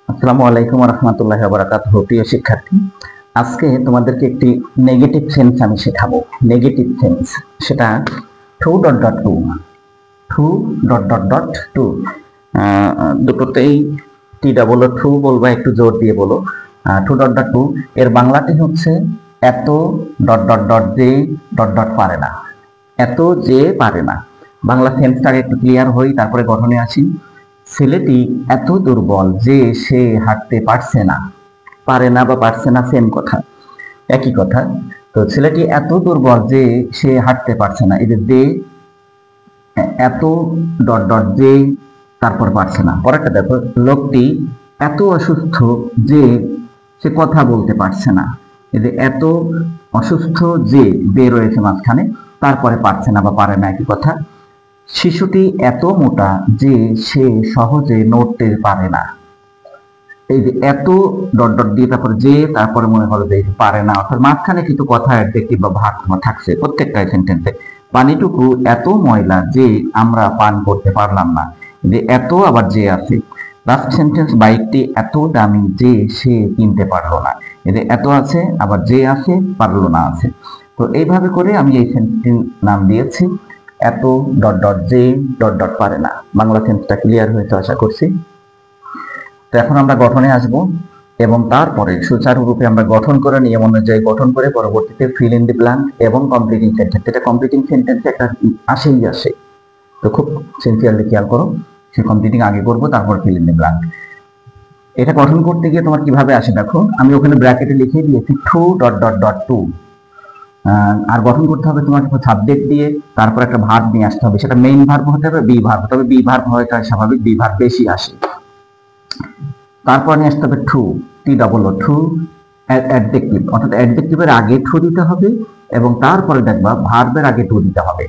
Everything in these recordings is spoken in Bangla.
আসসালামু আলাইকুম রহমতুল্লাহি ওয়া বারাকাতুহু। প্রিয় শিক্ষার্থী, আজকে তোমাদেরকে একটি নেগেটিভ সেন্স আমি শেখাবো। নেগেটিভ সেন্স, সেটা too dot dot to, too dot dot dot to, দুটোতেই টি ডাবল টু বলবা, একটু জোর দিয়ে বলো। টু ডট ডট টু এর বাংলাটি হচ্ছে এত ডট ডট ডট যে ডট ডট পারে না। এত যে পারে না। বাংলা সেন্সটাকে একটু ক্লিয়ার হই, তারপরে গঠনে আসি। ছেলেটি এত দুর্বল যে সে হাঁটতে পারছে না। পারে না বা পারছে না সেম কথা, একই কথা। তো ছেলেটি এত দুর্বল যে সে হাঁটতে পারছে না, এই যে এত ডট ডট যে, তারপর পারছে না। পরেরটা দেখো, লোকটি এত অসুস্থ যে সে কথা বলতে পারছে না। এই যে এত অসুস্থ যে রয়েছে মাঝখানে, তারপরে পারছে না বা পারে না, একই কথা। শিশুটি এত মোটা যে সে সহজে নড়তে পারে না। এই যে এত ডট ডট দিয়ে তারপরে যে, তারপরে মনে হলো যে পারে না, অর্থাৎ মাঝখানে কিন্তু কথা অ্যাডজেক্টিভ বা ভাগ থাকছে প্রত্যেকটা সেন্টেন্সে। পানিটুকু এত ময়লা যে আমরা পান করতে পারলাম না। যে এত আবার যে আছে। লাস্ট সেন্টেন্স, বাইকটি এত দামি যে সে কিনতে পারলো না। এই যে এত আছে, আবার যে আছে, পারলো না আছে। তো এইভাবে করে আমি এই সেন্টেন্সটির নাম দিয়েছি এত ডট ডট যে ডট ডট পারে না। বাংলা সেন্সটা ক্লিয়ার হয়েছে আশা করছি। তো এখন আমরা গঠনে আসব এবং তারপরে সুচারুরূপে আমরা গঠন করে নিয়ম অনুযায়ী গঠন করে পরবর্তীতে ফিল ইন দি ব্ল্যাঙ্ক এবং কমপ্লিটিং সেন্টেন্স, এটা কমপ্লিটিং সেন্টেন্স একটা আসেই আসে। তো খুব সিনসিয়ারলি খেয়াল করো, সে কমপ্লিটিং আগে করবো, তারপর ফিল ইন দি ব্ল্যাঙ্ক। এটা গঠন করতে গিয়ে তোমার কিভাবে আসে দেখো, আমি ওখানে ব্র্যাকেটে লিখে দিয়েছি too dot dot dot to. আর গঠন করতে হবে তোমাকে সাবজেক্ট দিয়ে, তারপর একটা ভার্ব নিয়ে আসতে হবে। সেটা মেইন ভার্ব হতে হবে, বি ভার্ব, তবে বি ভার্ব হয়তো স্বাভাবিক, বি ভার্ব বেশি আসে। তারপর নিয়ে আসতে হবে too, T double O, too adjective, অর্থাৎ অ্যাডজেক্টিভের আগে টু দিতে হবে এবং তারপরে দেখবা ভার্বের আগে টু দিতে হবে।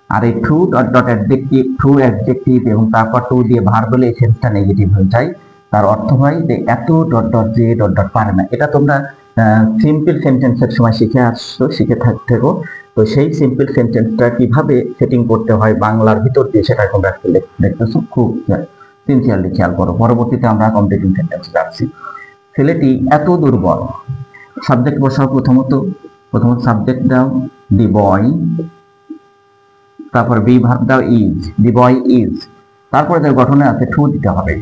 আর এই too dot dot adjective, too adjective এবং তারপর টু দিয়ে ভার্ব হলে এই সেন্সটা নেগেটিভ হয়ে যায়। তার অর্থ হয় যে এত ডট ডট যে ডট ডট পারে না। এটা তোমরা সিম্পল সেন্টেন্সের সময় শিখে আসছো, শিখে থাকো। তো সেই সিম্পল সেন্টেন্সটা কিভাবে সেটিং করতে হয় বাংলার ভিতর দিয়ে, সেটা তোমরা দেখতেছো। খুব সিনসিয়ারলি খেয়াল করো। পরবর্তীতে আমরা কমপ্লিটিং সেন্টেন্স যাচ্ছি। ছেলেটি এত দুর্বল। সাবজেক্ট বসাও। প্রথমত সাবজেক্ট দাও দি বয়, তারপর বি ভার্ব দাও ইজ, দি বয় ইজ। তারপরে যে গঠনে আছে টু দিতে হবে।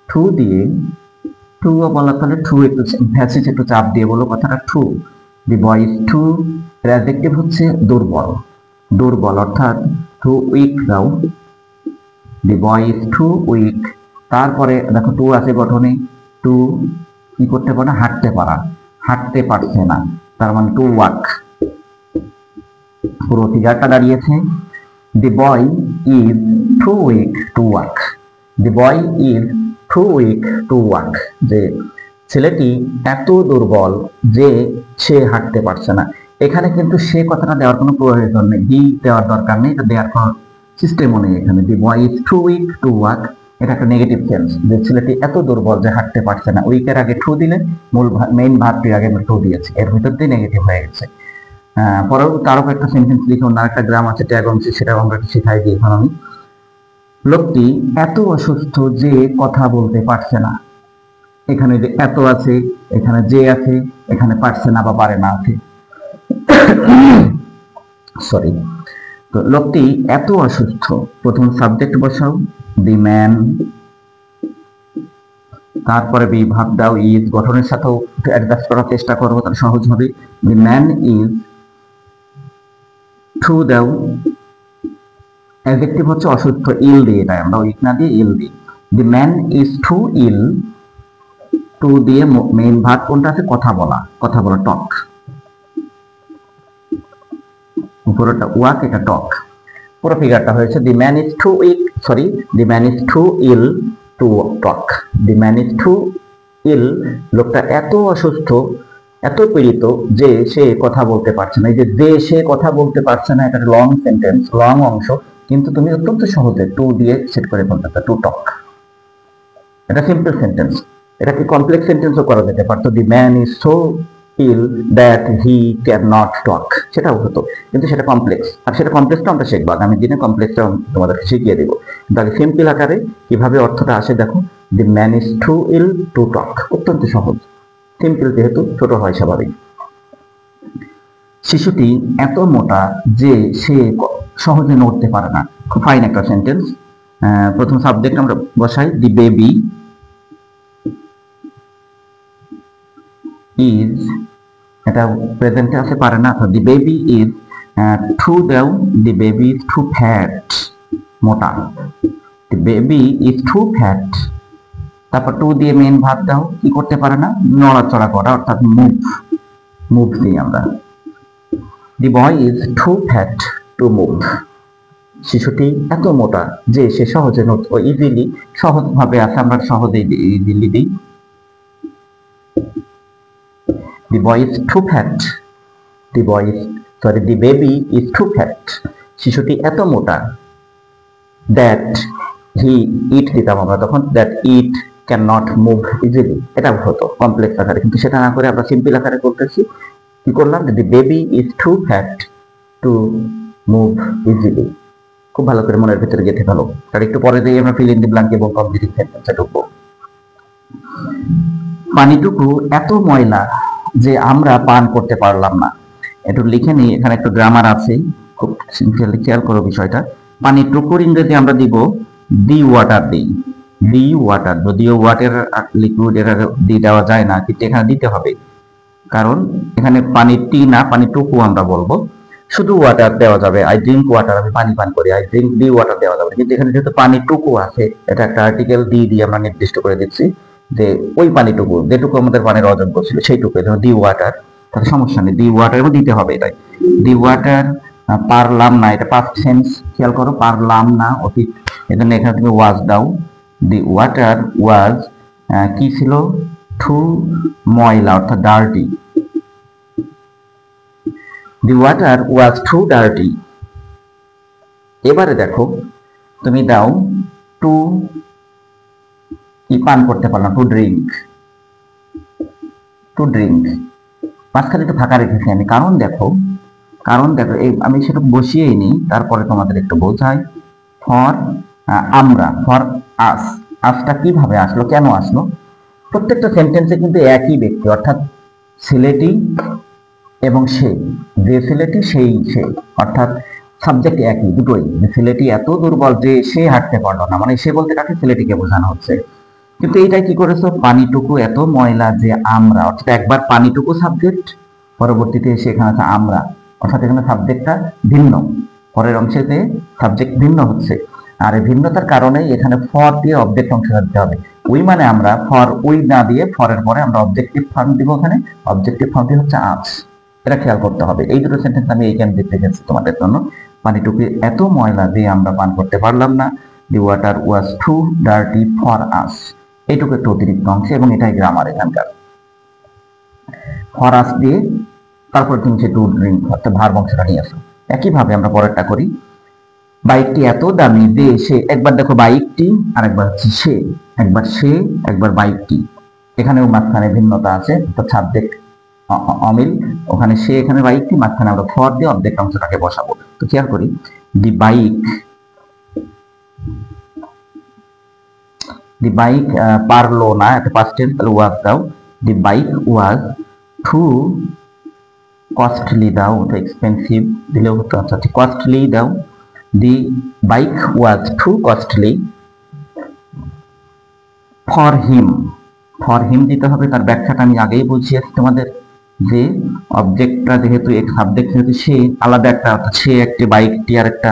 টু দিয়ে, টু বলা, তাহলে টু একটু ভ্যাসিস একটু চাপ দিয়ে বলো কথাটা too. The boy is too, এর অ্যাডজেক্টিভ হচ্ছে দুর্বল। দুর্বল অর্থাৎ টু উইক দাও। The boy is too weak. তারপরে দেখো টু আছে গঠনে, টু কি করতে পারে না, হাঁটতে পারা, হাঁটতে পারছে না, তার মানে টু ওয়াক। পুরো ফিগারটা দাঁড়িয়েছে the boy is too weak to walk. The boy is too weak to walk, যে ছেলেটি এত দুর্বল যে সে হাঁটতে পারছে না। এখানে কিন্তু সে কথাটা দেওয়ার কোনো প্রয়োজন নেই, হি দেওয়ার দরকার নেই, এটা দেওয়ার কোনো সিস্টেমও নেই এখানে। The boy is too weak to walk, এটা একটা নেগেটিভ সেন্স, যে ছেলেটি এত দুর্বল যে হাঁটতে পারছে না। উইকের আগে টু দিলে, মূল মেইন ভার্বটির আগে আমরা টু দিয়েছি, এর ভিতর দিয়ে নেগেটিভ হয়ে গেছে। পরেও তারও একটা সেন্টেন্স লিখে অন্য একটা গ্রাম আছে, ট্যাগ অংশে, সেটাও আমরা শিখাই দিই এখন আমি। লোকটি এত অসুস্থ যে কথা বলতে পারছে না। এখানে যে এত আছে, এখানে যে আছে, এখানে পারছে না বা পারে না আছে। সরি। তো লোকটি এত অসুস্থ, প্রথম সাবজেক্ট বসাও দি ম্যান, তারপরে বি ভার্ব দাও ইজ, গঠনের সাথেও অ্যাডজাস্ট করার চেষ্টা করবো, তাহলে সহজ হবে। দি ম্যান ইজ, টু দাও, অ্যাডজেক্টিভ হচ্ছে অসুস্থ, ইল দিয়ে, তাই আমরা উইক না দিয়ে ইল দিই। The man is too ill, to দিয়ে মেইন ভার্ব কোনটা আছে, কথা বলা, কথা বলা, টক। উপরেটা ওয়াক, এটা টক। পুরো ফিগারটা হয়েছে the man is too weak, sorry, the man is too ill to talk. The man is too ill, লোকটা এত অসুস্থ, এত পীড়িত যে সে কথা বলতে পারছে না। এই যে সে কথা বলতে পারছে না, এটা লং সেন্টেন্স, লং অংশ, কিন্তু তুমি অত্যন্ত সহজে টু দিয়ে সেট করে ফেলতে পারো, টু টক। এটা সিম্পল সেন্টেন্স, এটাকে কমপ্লেক্স সেন্টেন্সও করা যেতে পারতো। The man is so ill that he can not talk, সেটাও হতো, কিন্তু সেটা কমপ্লেক্স, আর সেটা কমপ্লেক্সটা আমরা শিখবো আগামী দিনে, কমপ্লেক্সটা তোমাদেরকে শিখিয়ে দেবো। কিন্তু আগে সিম্পল আকারে কিভাবে অর্থটা আসে দেখো, the man is too ill to talk, অত্যন্ত সহজ, সিম্পল যেহেতু ছোট হয় স্বাভাবিক। শিশুটি এত মোটা যে সে সহজে নড়তে পারে না, খুব ফাইন একটা সেন্টেন্স। প্রথম সাবজেক্ট আমরা বসাই, দি বেবি ইজ, এটা প্রেজেন্টে আছে পারে না, দি বেবি ইজ টু দাও, the baby is too fat, মোটা, the baby is too fat, তারপর টু দিয়ে মেন ভাব দাও, কি করতে পারে না, নড়াচড়া করা, অর্থাৎ মুভ, মুভ দিই আমরা। The boy is too fat to move, শিশুটি এত মোটা যে সে সহজে নড়তে, ইজিলি সহজ ভাবে আছে, আমরা সহজেই ইজিলি দিই। The boy is too fat. The baby is too fat. শিশুটি এত মোটা that he eat দিতাম আমরা তখন, that it cannot move easily, এটা হতো কমপ্লেক্স আকারে, কিন্তু সেটা না করে আমরা সিম্পল আকারে করতেছি। কি করলাম, the baby is too fat to move easily, খুব ভালো করে মনের ভিতরে গেঁথে ফেলো, তার একটু পরে দিয়ে আমরা ফিল ইন দি ব্ল্যাঙ্ক এবং কমপ্লিট সেন্টেন্সে ঢুকবো। পানিটুকু এত ময়লা যে আমরা পান করতে পারলাম না, একটু লিখে নিই, এখানে একটু গ্রামার আছে, খুব সিম্পলি খেয়াল করো বিষয়টা। পানিটুকুর ইংরেজি আমরা দিব দি ওয়াটার, দি ওয়াটার, যদিও ওয়াটার লিকুইড এর দি দেওয়া যায় না, কিন্তু এখানে দিতে হবে, কারণ এখানে পানিটি না পানিটুকু আমরা বলবো, শুধু ওয়াটার দেওয়া যাবে, আই ড্রিঙ্ক ওয়াটার, আমি পানি পান করি, আই ড্রিঙ্ক দি ওয়াটার দেওয়া যাবে, কিন্তু এখানে যেহেতু পানিটুকু আছে, এটা একটা আর্টিকেল দিয়ে আমরা নির্দিষ্ট করে দিচ্ছি যে ওই পানিটুকু যেটুকু আমাদের পানির অযোগ্য ছিল সেইটুকু, যেমন দি ওয়াটার, তাহলে সমস্যা নেই, দি ওয়াটার এবং দিতে হবে, এটাই দি ওয়াটার। পারলাম না, এটা পাস্ট টেন্স, খেয়াল করো, পারলাম না অতীত, এজন্য এখানে তুমি ওয়াজ দাও, দি ওয়াটার ওয়াজ কি ছিল, টু ময়লা, অর্থাৎ dirty, the water was too dirty. এবারে দেখো তুমি দাও টু, কি পান করতে পারলাম, টু ড্রিঙ্ক, টু ড্রিঙ্ক, মাঝখানে একটু ফাঁকা রেখেছি আমি, কারণ দেখো এই আমি সেটা বসিয়েই নিই, তারপরে তোমাদের একটু বোঝাই। ফর আমরা, ফর আস, আসটা কিভাবে আসলো, কেন আসলো, প্রত্যেকটা সেন্টেন্সে কিন্তু একই ব্যক্তি, অর্থাৎ ছেলেটি এবং সে, যে ছেলেটি সেই সে, অর্থাৎ সাবজেক্ট একই, দুটোই, যে ছেলেটি এত দুর্বল যে সে হাঁটতে পারলো না, মানে সে বলতে কাকে, ছেলেটিকে বোঝানো হচ্ছে, কিন্তু এইটাই কি করেছো, পানিটুকু এত ময়লা যে আমরা, অর্থাৎ একবার পানিটুকু সাবজেক্ট, পরবর্তীতে এসে এখানে আছে আমরা, অর্থাৎ এখানে সাবজেক্টটা ভিন্ন, পরের অংশেতে সাবজেক্ট ভিন্ন হচ্ছে, আর এই ভিন্নতার কারণেই এখানে ফর দিয়ে অবজেক্ট অংশ দিতে হবে। উই মানে আমরা, ফর উই না দিয়ে ফরের পরে আমরা অবজেক্টিভ ফর্ম দিব, ওখানে অবজেক্টিভ ফর্মটি হচ্ছে আস, এটা খেয়াল করতে হবে। এই দুটো সেন্টেন্স আমি এইখানে দিতে গেছি তোমাদের জন্য। পানিটুকু এত ময়লা যে আমরা পান করতে পারলাম না, the water was too dirty for us, এইটুকু একটু অতিরিক্ত অংশ, এবং এটাই গ্রামার এখানকার। ফর আস দিয়ে তারপর তুমি সে টু ড্রিঙ্ক, অর্থাৎ ভার্ব অংশটা নিয়ে আসো। একইভাবে আমরা পরেরটা করি, বাইকটি এত দামি যে সে, একবার দেখো বাইকটি, আর একবার হচ্ছে সে, একবার সে, একবার বাইকটি, এখানেও মাঝখানে ভিন্নতা আছে, অর্থাৎ সাবজেক্ট অমিল, ওখানে সে, এখানে বাইকটি, মাঝখানে আমরা ফর দিয়ে অবজেক্ট অংশটাকে বসাবো। তো খেয়াল করি, দি বাইক পারলো না, একটা পাস্ট টেন্স, তাহলে ওয়াজ দাও, the bike was too costly দাও, তো এক্সপেন্সিভ দিলেও হতো, আচ্ছা কস্টলি দাও, the bike was too costly for him, for him দিতে হবে, তার ব্যাখ্যাটা আমি আগেই বুঝিয়েছি তোমাদের, যে অবজেক্টটা যেহেতু এক সাবজেক্ট, যেহেতু সে আলাদা একটা, অর্থাৎ সে একটি, বাইকটি আর একটা,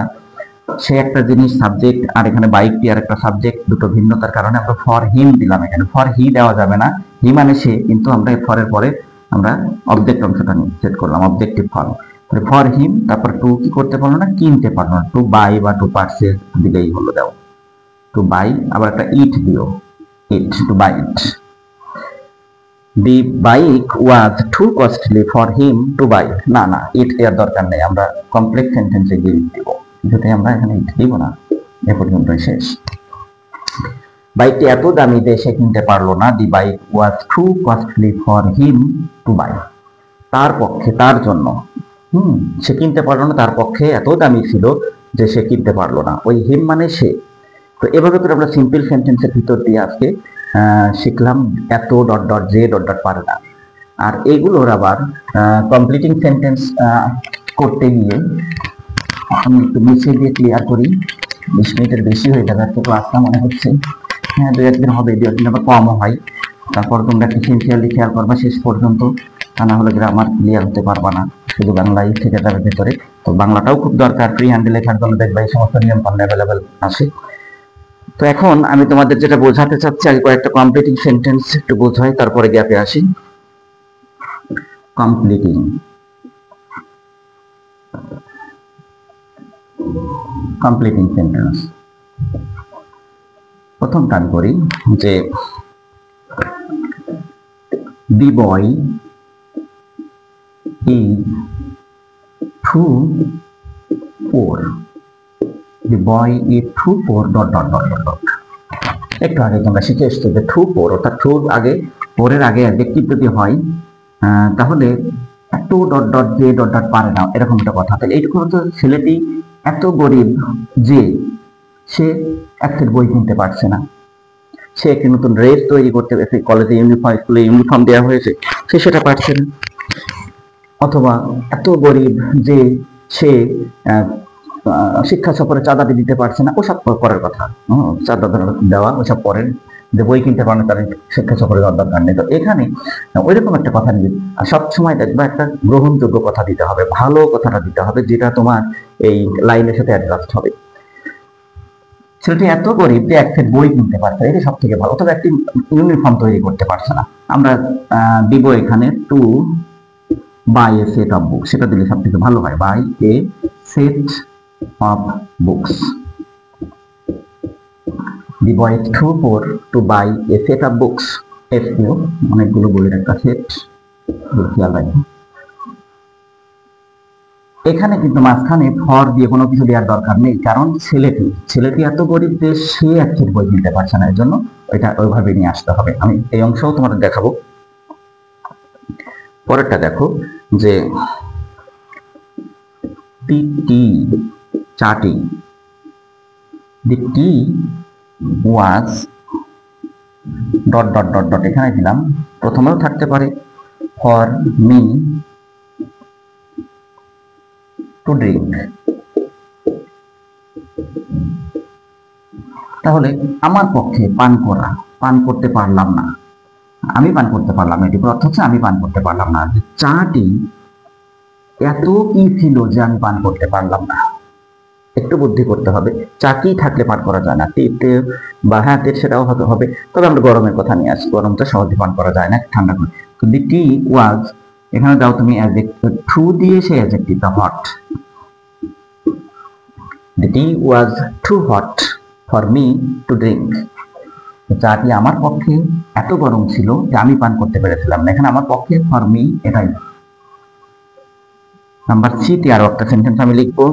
সে একটা জিনিস সাবজেক্ট, আর এখানে বাইকটি আর একটা সাবজেক্ট, দুটো ভিন্নতার কারণে আমরা ফর হিম দিলাম, এখানে ফর হি দেওয়া যাবে না, হি মানে সে, কিন্তু আমরা ফরের পরে আমরা অবজেক্ট অংশটা নিয়ে সেট করলাম, অবজেক্টিভ ফর্ম, তাহলে ফর হিম, তারপর টু কি করতে পারলো না, কিনতে পারলো না, টু বাই বা টু পারচেজ দিলেই হলো, দাও টু বাই, আবার একটা ইট দিও, it, to buy it. The bike was too costly for him to buy, না ইট এর দরকার নেই, আমরা কমপ্লেক্স সেন্টেন্সে গিয়ে ইট দিব, যদি আমরা এখানে ইট দিব না, এ পর্যন্তই শেষ। বাইকটি এত দামি যে সে কিনতে পারলো না, the bike was too costly for him to buy. তার পক্ষে, তার জন্য। সে কিনতে পারলো না, তার পক্ষে এত দামি ছিল যে সে কিনতে পারলো না। ওই হিম মানে সে। তো এভাবে করে আমরা সিম্পল সেন্টেন্সের ভিতর দিয়ে আজকে শিখলাম এত ডট ডট যে ডট ডট পারে না। আর এগুলোর আবার কমপ্লিটিং সেন্টেন্স করতে গিয়ে আমি একটু মিশিয়ে দিয়ে ক্লিয়ার করি। 20 মিনিটের বেশি হয়ে যাবে আজকে ক্লাসটা মনে হচ্ছে। হ্যাঁ, 2-1 দিন হবে, 2-1 দিন আবার কমও হয়। তারপর তোমরা একটু সিনসিয়ারলি খেয়াল করবা শেষ পর্যন্ত, তা না হলে গ্রামার ক্লিয়ার হতে পারবা না, শুধু বাংলাই থেকে যাবে ভেতরে। তো বাংলাটাও খুব দরকার, ফ্রি হ্যান্ডে লেখার জন্য দেখবা এই সমস্ত নিয়ম কানুন অ্যাভেলেবেল আসে। তো এখন আমি তোমাদের যেটা বোঝাতে চাচ্ছি, আগে কয়েকটা কমপ্লিটিং সেন্টেন্স একটু বোঝাই, তারপরে গ্যাপে আসি। কমপ্লিটিং সেন্টেন্স প্রথমটা আমি করি যে the boy is too poor. The boy is too poor dot dot dot dot dot. একটু আগে তোমরা শিখে এসছো যে টু পোর, অর্থাৎ টুর আগে, পোরের আগে অ্যাডজেক্টিভ যদি হয় তাহলে এত ডট ডট যে ডট ডট পারে না, এরকম একটা কথা। তাহলে এইটুকু হতো ছেলেটি এত গরিব যে সে একটা বই কিনতে পারছে না, সে একটি নতুন ড্রেস তৈরি করতে পেরেছে, কলেজে ইউনিফর্ম, স্কুলে ইউনিফর্ম দেওয়া হয়েছে, সে সেটা পারছে না। অথবা এত গরিব যে সে শিক্ষা সফরে চাঁদা দিতে পারছে না, ওসব পরের কথা। চাঁদা দেওয়া ওসব পরের, যে বই কিনতে পারে তার শিক্ষা সফরে যাওয়ার দরকার নেই। তো এখানে ওইরকম একটা কথা নিবে, আর সবসময় দেখবা একটা গ্রহণযোগ্য কথা দিতে হবে, ভালো কথাটা দিতে হবে, যেটা তোমার এই লাইনের সাথে অ্যাডজাস্ট হবে। ছেলেটি এত গরিব যে এক সেট বই কিনতে পারছে, এটা সব থেকে ভালো। তবে একটি ইউনিফর্ম তৈরি করতে পারছে না, আমরা দিব এখানে to buy a set of books, সেটা দিলে সব থেকে ভালো হয়। Buy a set of books. The boy is too poor to buy a set of books. SQ অনেকগুলো বইয়ের একটা সেট, খেয়াল রাখবেন। এখানে কিন্তু মাঝখানে ফর দিয়ে কোনো কিছু দেওয়ার দরকার নেই, কারণ ছেলেটি এত গরিব যে সে এক সেট বই কিনতে পারছে না, এর জন্য ওইটা ওইভাবে নিয়ে আসতে হবে। আমি এই অংশও তোমাদের দেখাবো। পরেরটা দেখো যে চাটি, the tea was dot dot dot dot, এখানে দিলাম, প্রথমেও থাকতে পারে ফর মি টু ড্রিঙ্ক। তাহলে আমার পক্ষে পান করা, পান করতে পারলাম না, আমি পান করতে পারলাম না, এটি অর্থ হচ্ছে আমি পান করতে পারলাম না। চাটি এত কি ছিল যে আমি পান করতে পারলাম না। একটু বুদ্ধি করতে হবে, চাকি থাকলে পান করা যায় না, তে বা হ্যাঁ তে সেটাও হবে। তবে আমরা গরমের কথা নিয়ে আসি, গরমটা সহজে পান করা যায় না, ঠান্ডা করে। তো দি টি ওয়াজ, এখানে দাও তুমি টু দিয়ে সেই অ্যাডজেক্টিভটা hot. The tea was too hot for me to drink. চাটি আমার পক্ষে এত গরম ছিল যে আমি পান করতে পেরেছিলাম না। এখানে আমার পক্ষে ফর মি এটাই। নাম্বার সি তে আরো একটা সেন্টেন্স আমি লিখবো।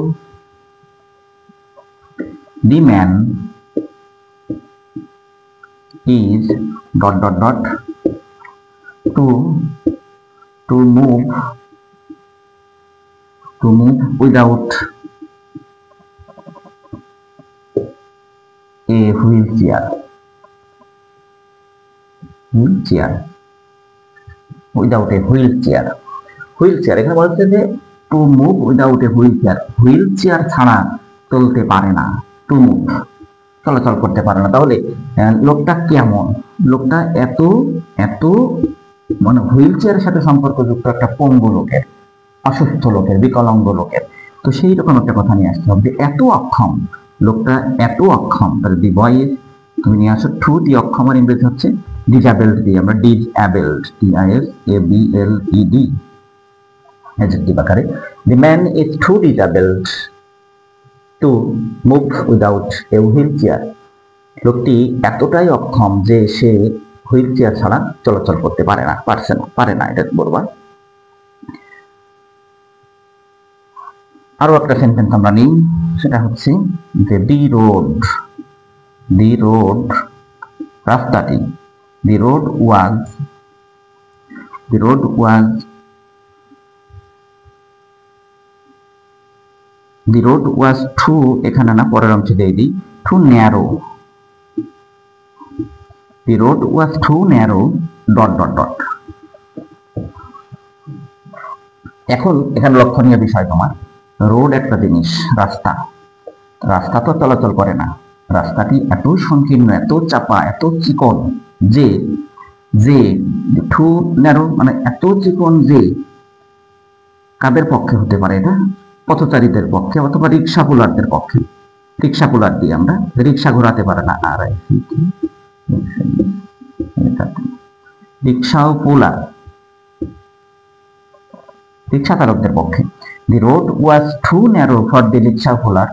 The man is dot dot dot to move without a wheelchair. Without a wheelchair. এখানে বলছে যে two move without a wheel chair ছাড়া চলতে পারে না, টু মুভ চলাচল করতে পারে না। তাহলে লোকটা কেমন? লোকটা এত মানে হুইল চেয়ারের সাথে সম্পর্কযুক্ত একটা পঙ্গু লোকের, অসুস্থ লোকের, বিকলাঙ্গ লোকের। তো সেই রকম একটা কথা নিয়ে আসতে হবে যে এত অক্ষম, লোকটা এত অক্ষম। তাহলে দি বয় তুমি নিয়ে আসো টু, দি অক্ষমের ইংরেজি হচ্ছে ডিসএবলড দিয়ে আমরা ডিসএবলড, DISABLED অ্যাডজেক্টিভ আকারে। The man is too disabled to move without a wheelchair. লোকটি এতটাই অক্ষম যে সে হুইল চেয়ার ছাড়া চলাচল করতে পারে না, এটা বলবা। আরো একটা সেন্টেন্স আমরা নিই, সেটা হচ্ছে যে দি রোড রাস্তাটি, the road was the road was too, এখানে না পরের অংশে দিয়ে দিই, too narrow. The road was too narrow dot dot dot. এখন এখানে লক্ষণীয় বিষয় তোমার, রোড একটা জিনিস, রাস্তা, রাস্তা তো চলাচল করে না, রাস্তাটি এত সংকীর্ণ, এত চাপা, এত চিকন যে যে টু ন্যারো মানে এত চিকন যে কাদের পক্ষে হতে পারে এটা? পথচারীদের পক্ষে অথবা রিক্সা পুলারদের পক্ষে। রিক্সা পুলার দিয়ে আমরা, রিক্সা ঘোরাতে পারে না, আর রিক্সা ও পুলার, রিক্সা চালকদের পক্ষে। The road was too narrow for the rickshaw puller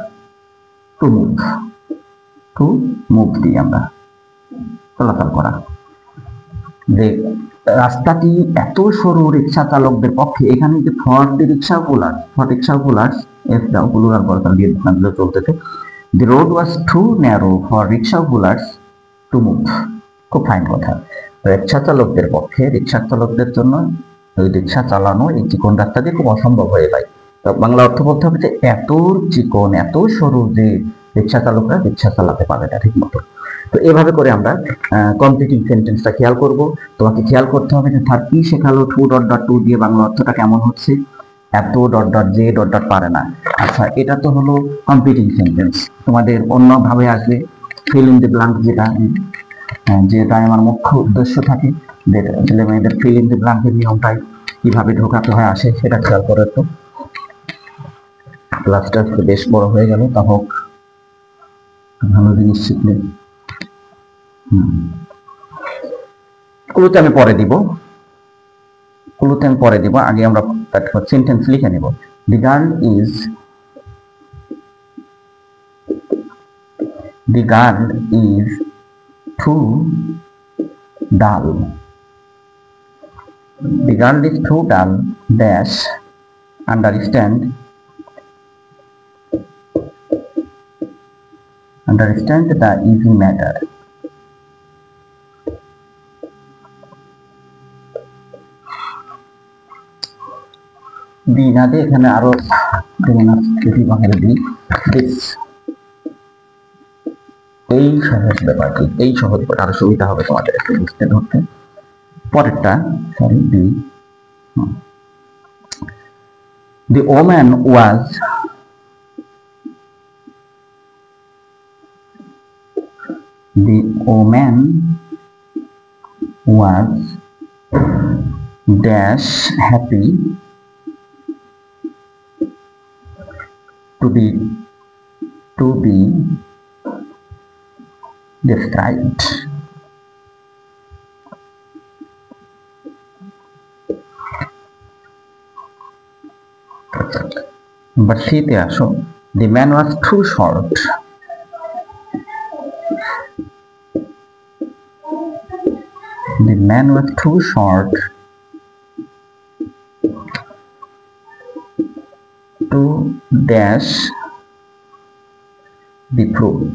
to move. To move দিয়ে আমরা চলাচল করা, যে রাস্তাটি এত সরু রিক্সা চালকদের পক্ষে। এখানে যে for the rickshaw puller, for rickshaw puller এস দাও, পুলার বলতাম দিয়ে দিলে চলতেছে। The road was too narrow for rickshaw puller to move. খুব ফাইন কথা। রিক্সা চালকদের পক্ষে, রিক্সা চালকদের জন্য ওই রিক্সা চালানো এই চিকন রাস্তা দিয়ে খুব অসম্ভব হয়ে যায়। তো বাংলা অর্থ বলতে হবে যে এত চিকন, এত সরু যে রিক্সা চালকরা রিক্সা চালাতে পারে না ঠিক মতো। তো এভাবে করে আমরা কমপ্লিটিং সেন্টেন্সটা খেয়াল করব। তোমাকে খেয়াল করতে হবে যে স্যার কি শেখালো, টু ডট ডট টু দিয়ে বাংলা অর্থটা কেমন হচ্ছে, এত ডট ডট যে ডট ডট পারে না। আচ্ছা, এটা তো হলো কমপ্লিটিং সেন্টেন্স। তোমাদের অন্যভাবে আসবে ফিল ইন দ্য ব্ল্যাঙ্ক, যেটা আমার মুখ্য উদ্দেশ্য থাকে, ছেলে মেয়েদের ফিল ইন দ্য ব্ল্যাঙ্কের নিয়মটাই কিভাবে ঢোকাতে হয় আসে সেটা খেয়াল করে। তো ক্লাসটা বেশ বড় হয়ে গেল, তা হোক, ভালো জিনিস শিখলে। ক্লুতে আমি পরে দিব, ক্লুতে আমি পরে দিব, আগে আমরা সেন্টেন্স লিখে নেব। দি গার্ল ইজ টু ডাল। The girl is too dull dash understand the easy matter. দিনাতে এখানে আরো এই সহজ ব্যাপারটি, এই সহজ ব্যাপার আরো সুবিধা হবে তোমাদের একটু বুঝতে ধরতে। পরেরটা, sorry, the woman was dash happy to be described. But শীতে আসো, the man was too short to dash the fruit.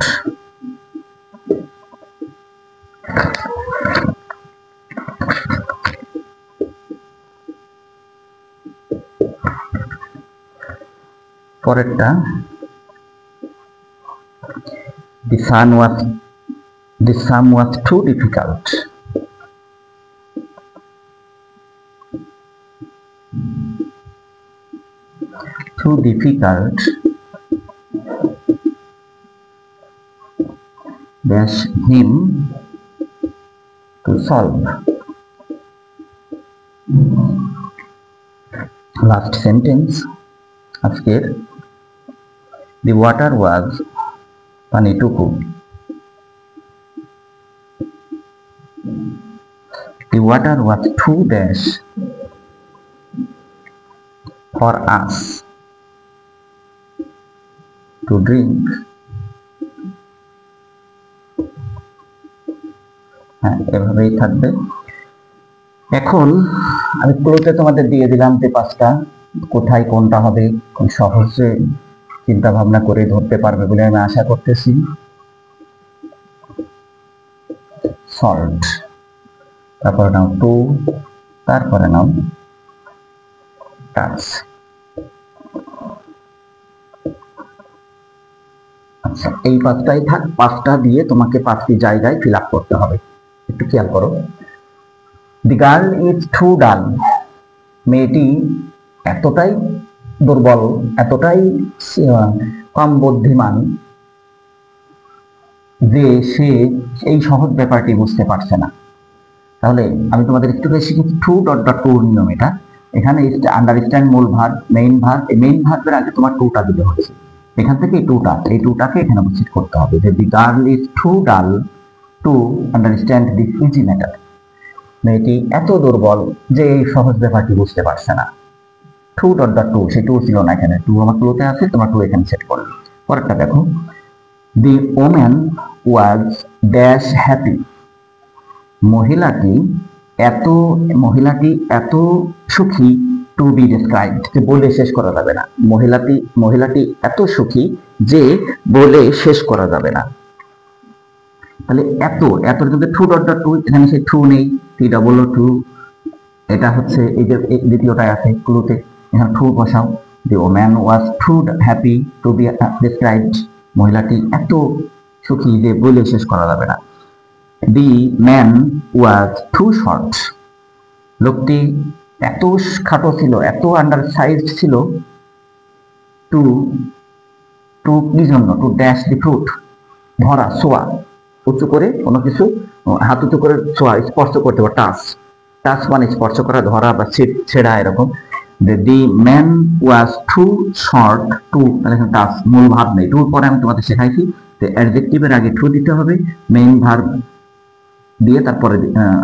পরেরটা, the sum was too difficult dash him to solve. Last sentence আজকের, the water was পানিটুকু, the water was too dash for us to drink. হ্যাঁ, এভাবেই থাকবে। এখন আমি ক্লোতে তোমাদের দিয়ে দিলাম যে পাঁচটা, কোথায় কোনটা হবে খুব সহজে চিন্তা ভাবনা করে ধরতে পারবে বলে আমি আশা করতেছি। সল্ট, তারপরে নাও টু, তারপরে নাও টাচ। আচ্ছা, এই পাঁচটাই থাক, পাঁচটা দিয়ে তোমাকে পাঁচটি জায়গায় ফিল আপ করতে হবে। একটু খেয়াল করো। দি গার্ল ইজ টু ডাল, মেয়েটি এতটাই দুর্বল, এতটাই কম বুদ্ধিমান যে সে এই সহজ ব্যাপারটি বুঝতে পারছে না। তাহলে আমি তোমাদের একটু বেশি টু ডট ডট টু নিয়ম এটা। এখানে আন্ডারস্ট্যান্ড মূল ভার্ব, মেইন ভার্ব, এই মেইন ভার্বের আগে তোমার টুটা দিতে হচ্ছে। এখান থেকে এই টুটাকে এখানে উপস্থিত করতে হবে যে দি গার্ল ইজ টু ডাল to understand this easy matter. মেয়েটি এত দুর্বল যে এই সহজ ব্যাপারটি বুঝতে পারছে না। টু ডট ডট টু, সেই টু ছিল না এখানে, টু আমার টুতে আছে, তোমার টু এখানে সেট করবে। পরেরটা দেখো, দি ওম্যান ওয়াজ ড্যাশ হ্যাপি, মহিলাটি এত সুখী টু বি ডেসক্রাইবড, যে বলে শেষ করা যাবে না। মহিলাটি এত সুখী যে বলে শেষ করা যাবে না। তাহলে এত কিন্তু টু ডট ডট টু, এখানে সেই টু নেই, টি ডাবল ও টু, এটা হচ্ছে এই যে দ্বিতীয়টায় আছে ক্লুতে, এখানে টু বসাও। The woman was too happy to be described, মহিলাটি এত সুখী যে বলে শেষ করা যাবে না। The man was too short, লোকটি এত খাটো ছিল, এত আন্ডার সাইজ ছিল, টু কি জন্য, টু ড্যাশ দি ফ্রুট, ধরা, ছোঁয়া, উঁচু করে কোনো কিছু হাত উঁচু করে ছোঁয়া, স্পর্শ করতে পারে, টাচ মানে স্পর্শ করা, ধরা বা ছেড়া, এরকম। The man was too short to, touch, মূল ভাব নেই, টুর পরে আমি তোমাদের শেখাইছি যে অ্যাডজেক্টিভের আগে টু দিতে হবে, মেইন ভার্ব দিয়ে তারপরে,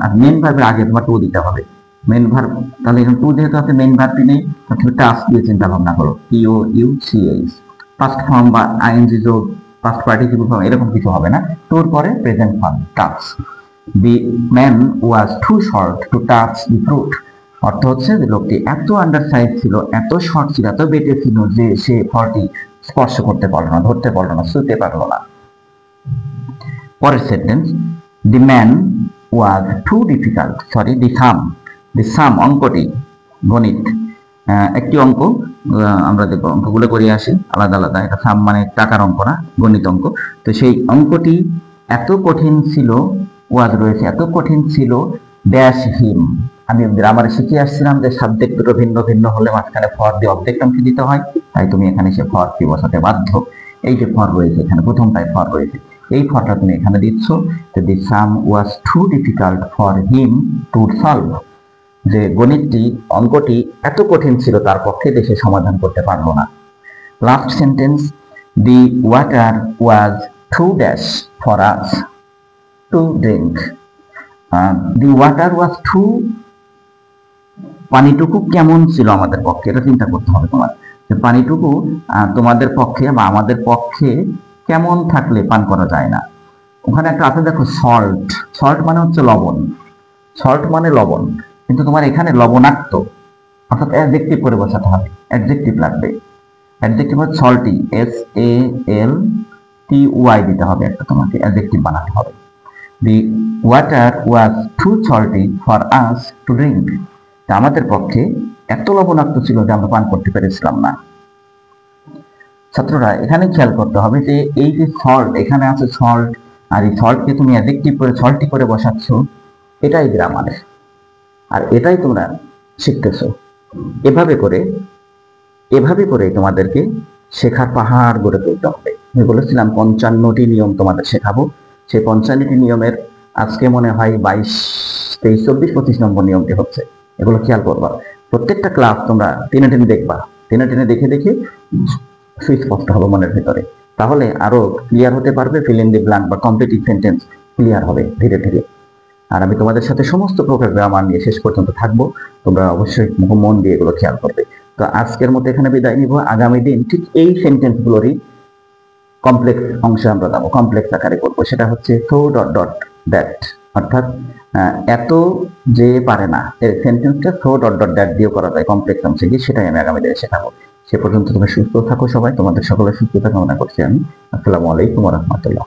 আর মেইন ভার্বের আগে তোমার টু দিতে হবে, মেইন ভার্ব। তাহলে এখানে টু যেহেতু আছে, মেইন ভার্বটি নেই, তুমি টাচ দিয়ে চিন্তা ভাবনা করো, TOUCH, ফার্স্ট ফর্ম বা আইএনজি যোগ, ফার্স্ট পার্টিসিপল ফর্ম, এরকম কিছু হবে না, টুর পরে present form touch. The man was too short to touch the fruit, অর্থ হচ্ছে যে লোকটি এত আন্ডার সাইজ ছিল, এত শর্ট ছিল, এত বেটে ছিল যে সে ফলটি স্পর্শ করতে পারলো না, ধরতে পারলো না, ছুঁতে পারলো না। পরের sentence, the man was too difficult, the sum অঙ্কটি, গণিত, একটি অঙ্ক, আমরা দেখবো অঙ্কগুলো করে আসি আলাদা আলাদা, এটা সাম মানে টাকার অঙ্ক না, গণিত অঙ্ক। তো সেই অঙ্কটি এত কঠিন ছিল, ওয়াজ রয়েছে, এত কঠিন ছিল, ড্যাশ হিম, আমি গ্রামারে শিখে আসছিলাম যে সাবজেক্ট দুটো ভিন্ন ভিন্ন হলে মাঝখানে ফর দিয়ে অবজেক্ট অংশ দিতে হয়, তাই তুমি এখানে সে ফর কি বসাতে বাধ্য। এই যে ফর রয়েছে এখানে, প্রথমটাই ফর রয়েছে, এই ফরটা তুমি এখানে দিচ্ছ, যে the sum was too difficult for him to solve, যে গণিতটি, অঙ্কটি এত কঠিন ছিল তার পক্ষে দেশে সমাধান করতে পারলো না। Last sentence, the water was too dash for us to drink, the water was too, পানিটুকু কেমন ছিল আমাদের পক্ষে, এটা চিন্তা করতে হবে তোমার, যে পানিটুকু তোমাদের পক্ষে বা আমাদের পক্ষে কেমন থাকলে পান করা যায় না। ওখানে একটা আছে দেখো, সল্ট মানে হচ্ছে লবণ, সল্ট মানে লবণ, কিন্তু তোমার এখানে লবণাক্ত, অর্থাৎ অ্যাডজেক্টিভ করে বসাতে হবে, অ্যাডজেক্টিভ লাগবে, অ্যাডজেক্টিভ হচ্ছে সল্টি, SALTY দিতে হবে একটা, তোমাকে অ্যাডজেক্টিভ বানাতে হবে। The water was too salty for us to drink, আমাদের পক্ষে এত লবণাক্ত ছিল যে আমরা পান করতে পেরেছিলাম না। ছাত্ররা এখানে খেয়াল করতে হবে যে এই যে সল্ট, এখানে আছে সল্ট, আর এই সল্টকে তুমি অ্যাডজেক্টিভ করে সল্টি করে বসাচ্ছ, এটাই গ্রামার, আর এটাই তোমরা শিখতেছো। এভাবে করে তোমাদেরকে শেখার পাহাড় গড়ে তুলতে হবে। আমি বলেছিলাম 55টি নিয়ম তোমাদের শেখাবো, সেই 55টি নিয়মের আজকে মনে হয় 22, 23, 24, 25 নম্বর নিয়মটি হচ্ছে। এগুলো খেয়াল করবা, প্রত্যেকটা ক্লাস তোমরা টেনে দেখবা, টেনে দেখে সুস্পষ্ট হবে মনের ভিতরে, তাহলে আরো ক্লিয়ার হতে পারবে, ফিল ইন দি ব্ল্যাঙ্ক বা কমপ্লিটিভ সেন্টেন্স ক্লিয়ার হবে ধীরে ধীরে। আর আমি তোমাদের সাথে সমস্ত প্রকার গ্রামার নিয়ে শেষ পর্যন্ত থাকবো, তোমরা অবশ্যই মন দিয়ে এগুলো খেয়াল করবে। তো আজকের মতো এখানে বিদায় নিব, আগামী দিন ঠিক এই সেন্টেন্স গুলোরই কমপ্লেক্স অংশে আমরা যাবো, কমপ্লেক্স আকারে করবো, সেটা হচ্ছে সো ডট ডট দ্যাট, অর্থাৎ এত যে পারে না, এর সেন্টেন্সটা সো ডট ডট দ্যাট দিয়ে করা যায় কমপ্লেক্স অংশে গিয়ে, সেটাই আমি আগামী দিনে শেখাবো। সে পর্যন্ত তুমি সুস্থ থাকো সবাই, তোমাদের সকলের সুস্থতা কামনা করছি আমি। আসসালামু আলাইকুম ওয়া রাহমাতুল্লাহ।